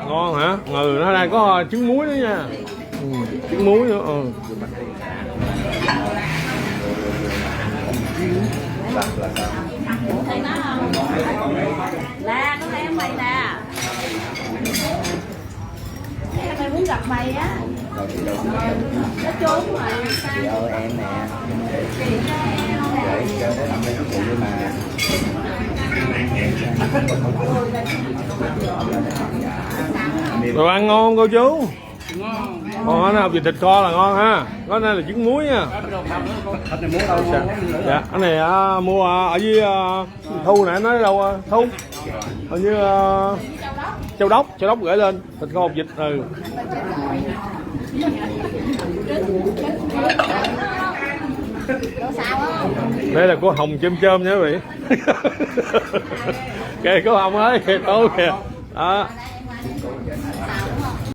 Ngon hả? Ừ, nó đang có trứng muối nữa nha. Trứng muối nữa. Thấy nó không? La, nó thấy mày nè. Mày muốn gặp mày á. Nó trốn mà. Chị ơi em nè. Để cho nó làm cái chuyện mà. Đồ ăn ngon cô chú. Còn cái nào vịt thịt kho là ngon ha. Cái này là trứng muối nha. Thịt này muốn đâu? Dạ, cái này mua ở dưới Thu nãy nói đâu Thu. Hình như Châu Đốc gửi lên thịt kho hột vịt. Ừ. Đây là cô Hồng chôm nha quý vị. Kìa cô Hồng ơi, tôi kìa. Đó.